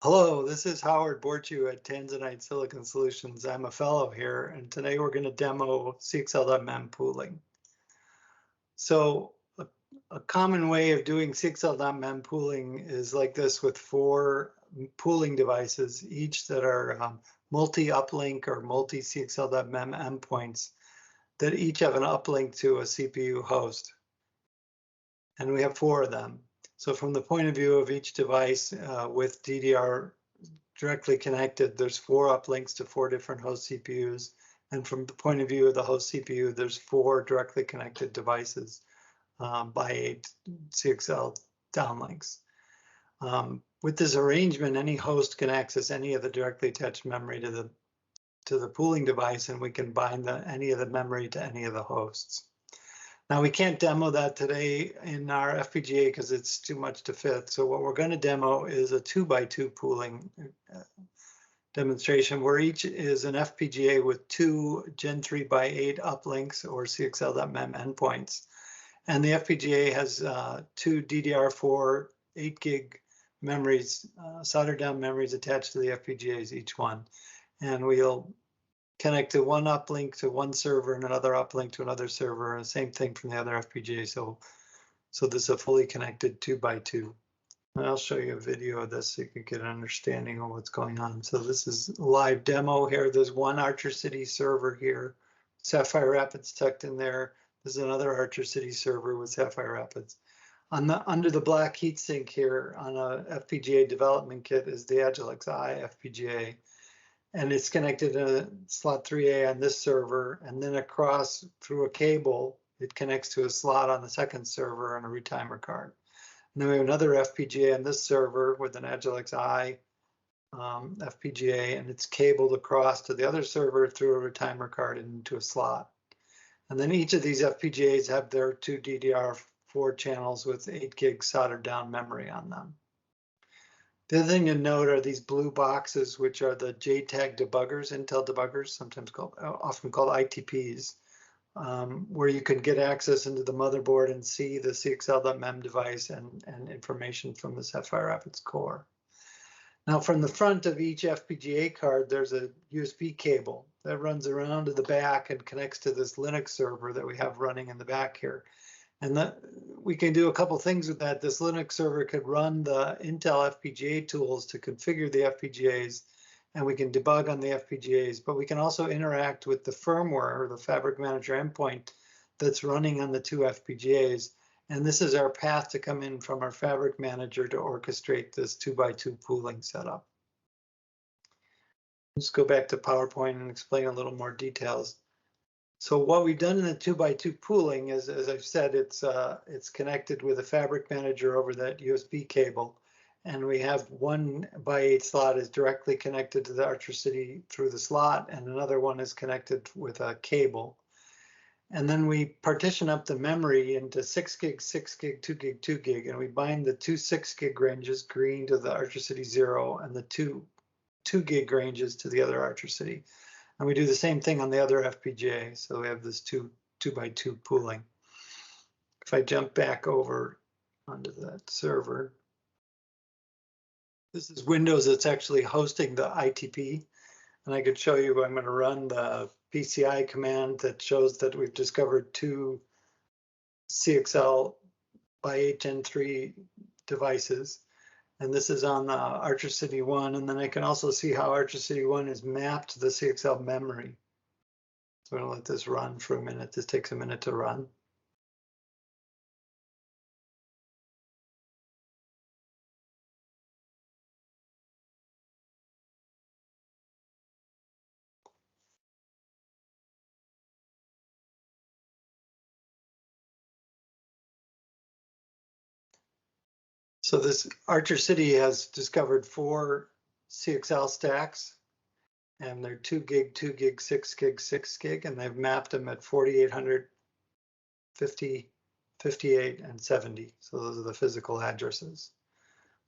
Hello, this is Howard Borchu at Tanzanite Silicon Solutions. I'm a fellow here, and today we're going to demo CXL.mem pooling. So a common way of doing CXL.mem pooling is like this with 4 pooling devices, each that are multi-uplink or multi-CXL.mem endpoints that each have an uplink to a CPU host. And we have 4 of them. So from the point of view of each device with DDR directly connected, there's 4 uplinks to 4 different host CPUs. And from the point of view of the host CPU, there's 4 directly connected devices by 8 CXL downlinks. With this arrangement, any host can access any of the directly attached memory to the pooling device, and we can bind any of the memory to any of the hosts. Now, we can't demo that today in our FPGA because it's too much to fit. So what we're going to demo is a 2x2 pooling demonstration where each is an FPGA with 2 Gen 3 by 8 uplinks or CXL.mem endpoints. And the FPGA has 2 DDR4 8 gig memories, soldered down memories attached to the FPGAs, each one. And we'll connect to one uplink to one server and another uplink to another server, and same thing from the other FPGA. So this is a fully connected 2x2. And I'll show you a video of this so you can get an understanding of what's going on. So this is a live demo here. There's one Archer City server here, Sapphire Rapids tucked in there. There's another Archer City server with Sapphire Rapids. Under the black heatsink here on a FPGA development kit is the Agilex I FPGA. And it's connected to slot 3A on this server, and then across through a cable, it connects to a slot on the second server on a retimer card. And then we have another FPGA on this server with an Agilex I FPGA, and it's cabled across to the other server through a retimer card into a slot. And then each of these FPGAs have their 2 DDR4 channels with 8 gig soldered down memory on them. The other thing to note are these blue boxes, which are the JTAG debuggers, Intel debuggers, often called ITPs, where you can get access into the motherboard and see the CXL.mem device and information from the Sapphire Rapids core. Now, from the front of each FPGA card, there's a USB cable that runs around to the back and connects to this Linux server that we have running in the back here. And we can do a couple things with that. This Linux server could run the Intel FPGA tools to configure the FPGAs, and we can debug on the FPGAs, but we can also interact with the firmware or the Fabric Manager endpoint that's running on the 2 FPGAs. And this is our path to come in from our Fabric Manager to orchestrate this 2x2 pooling setup. Let's go back to PowerPoint and explain a little more details. So what we've done in the 2x2 pooling is, as I've said, it's connected with a Fabric Manager over that USB cable, and we have 1 by 8 slot is directly connected to the Archer City through the slot, and another one is connected with a cable. And then we partition up the memory into 6 gig, 6 gig, 2 gig, 2 gig, and we bind the 2 6 gig ranges, green, to the Archer City 0, and the 2 gig ranges to the other Archer City. And we do the same thing on the other FPGA. So we have this 2x2 pooling. If I jump back over onto that server, this is Windows that's actually hosting the ITP. And I could show you, I'm going to run the PCI command that shows that we've discovered 2 CXL by 8 Gen 3 devices. And this is on Archer City 1, and then I can also see how Archer City 1 is mapped to the CXL memory. So I'm going to let this run for a minute. This takes a minute to run. So this Archer City has discovered 4 CXL stacks, and they're 2 gig, 2 gig, 6 gig, 6 gig, and they've mapped them at 4800, 50, 58, and 70. So those are the physical addresses.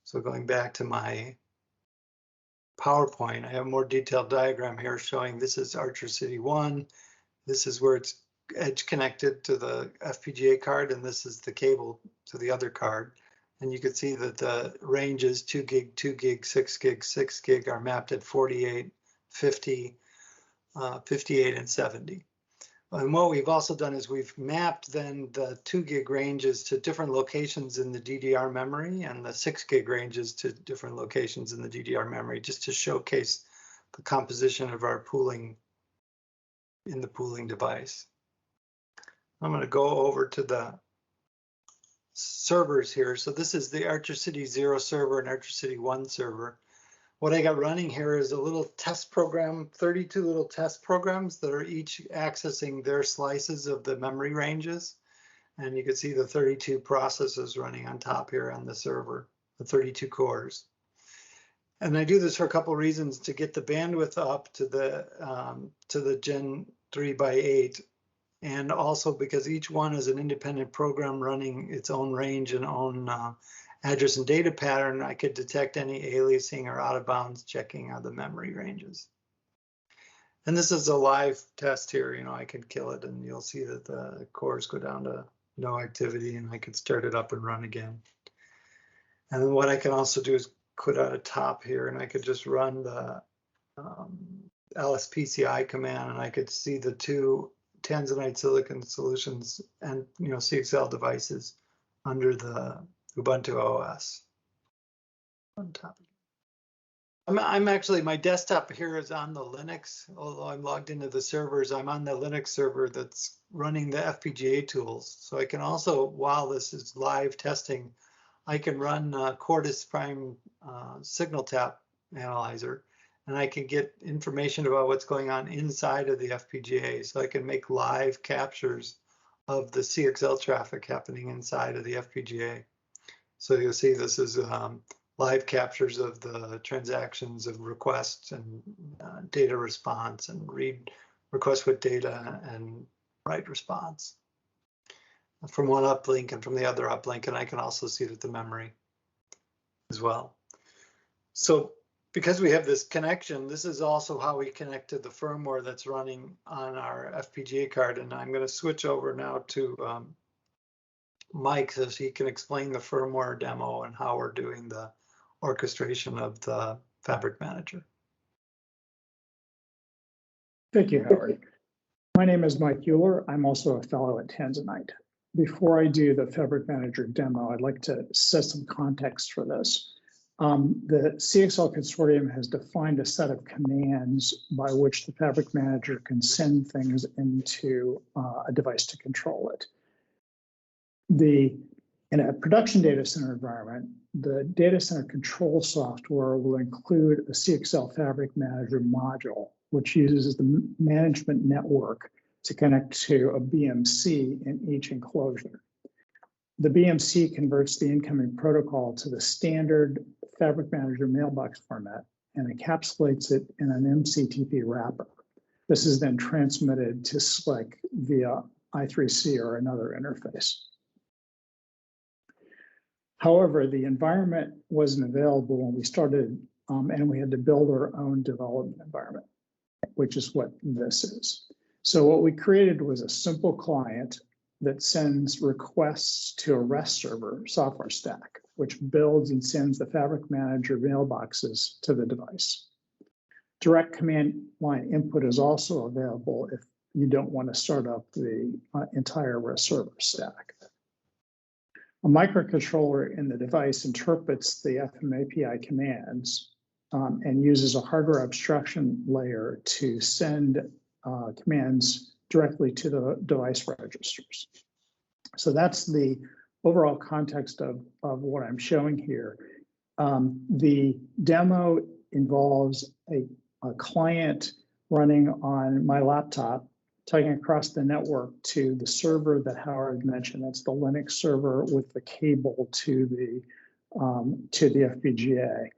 So going back to my PowerPoint, I have a more detailed diagram here showing this is Archer City 1. This is where it's edge connected to the FPGA card, and this is the cable to the other card. And you can see that the ranges 2 gig, 2 gig, 6 gig, 6 gig are mapped at 48, 50, 58, and 70. And what we've also done is we've mapped then the 2 gig ranges to different locations in the DDR memory and the 6 gig ranges to different locations in the DDR memory, just to showcase the composition of our pooling in the pooling device. I'm going to go over to the servers here. So this is the Archer City 0 server and Archer City 1 server. What I got running here is a little test program, 32 little test programs that are each accessing their slices of the memory ranges. And you can see the 32 processes running on top here on the server, the 32 cores. And I do this for a couple of reasons: to get the bandwidth up to the Gen 3 by 8, and also because each one is an independent program running its own range and own address and data pattern. I could detect any aliasing or out of bounds checking on the memory ranges. And this is a live test here. You know, I can kill it and you'll see that the cores go down to no activity, and I could start it up and run again. And then what I can also do is quit out a top here, and I could just run the lspci command, and I could see the two Tanzanite silicon solutions and CXL devices under the Ubuntu OS on top. I'm actually, my desktop here is on the Linux, although I'm logged into the servers. I'm on the Linux server that's running the FPGA tools. So I can also, while this is live testing, I can run Quartus Prime signal tap analyzer, and I can get information about what's going on inside of the FPGA. So I can make live captures of the CXL traffic happening inside of the FPGA. So you'll see this is live captures of the transactions of requests and data response, and read request with data and write response from one uplink and from the other uplink. And I can also see that the memory as well. So because we have this connection, this is also how we connect to the firmware that's running on our FPGA card. And I'm going to switch over now to Mike so he can explain the firmware demo and how we're doing the orchestration of the Fabric Manager. Thank you, Howard. My name is Mike Euler. I'm also a fellow at Tanzanite. Before I do the Fabric Manager demo, I'd like to set some context for this. The CXL consortium has defined a set of commands by which the Fabric Manager can send things into a device to control it. In a production data center environment, the data center control software will include a CXL Fabric Manager module, which uses the management network to connect to a BMC in each enclosure. The BMC converts the incoming protocol to the standard Fabric Manager mailbox format and encapsulates it in an MCTP wrapper. This is then transmitted to SLIC via I3C or another interface. However, the environment wasn't available when we started, and we had to build our own development environment, which is what this is. So what we created was a simple client that sends requests to a REST server software stack, which builds and sends the Fabric Manager mailboxes to the device. Direct command line input is also available if you don't want to start up the entire REST server stack. A microcontroller in the device interprets the FMAPI commands and uses a hardware abstraction layer to send commands directly to the device registers. So that's the overall context of what I'm showing here. The demo involves a client running on my laptop, taking across the network to the server that Howard mentioned. That's the Linux server with the cable to the FPGA.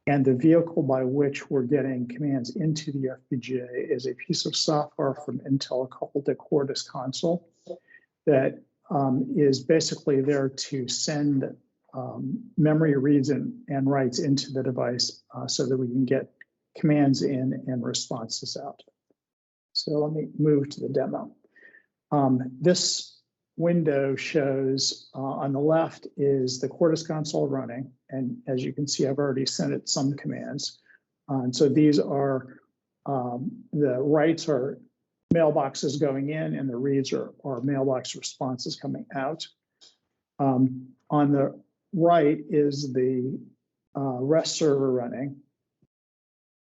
And the vehicle by which we're getting commands into the FPGA is a piece of software from Intel called the Quartus console that is basically there to send memory reads and writes into the device so that we can get commands in and responses out. So let me move to the demo. This window shows on the left is the Quartus console running. And as you can see, I've already sent it some commands. And so these are, the writes are mailboxes going in and the reads are mailbox responses coming out. On the right is the REST server running.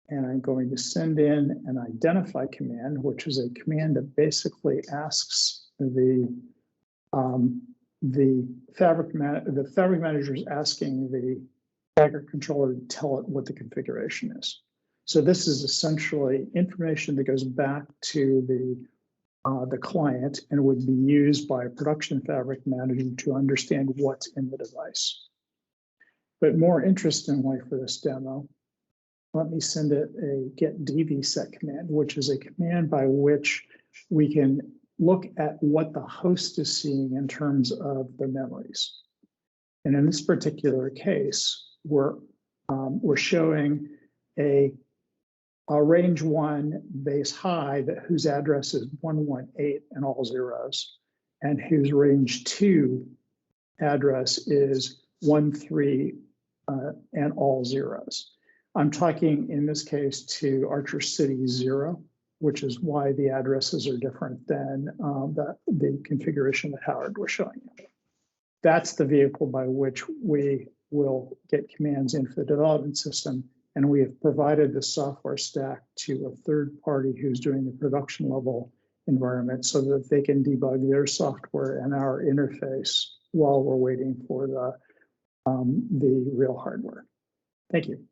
And I'm going to send in an identify command, which is a command that basically asks the fabric manager is asking the packet controller to tell it what the configuration is. So this is essentially information that goes back to the client and would be used by a production fabric manager to understand what's in the device. But more interestingly for this demo, let me send it a get dvset command, which is a command by which we can look at what the host is seeing in terms of the memories. And in this particular case, we're showing a range 1 base high whose address is 118 and all zeros, and whose range 2 address is 13 and all zeros. I'm talking in this case to Archer City 0, which is why the addresses are different than the configuration that Howard was showing you. That's the vehicle by which we will get commands in for the development system. And we have provided the software stack to a third party who's doing the production level environment so that they can debug their software and our interface while we're waiting for the real hardware. Thank you.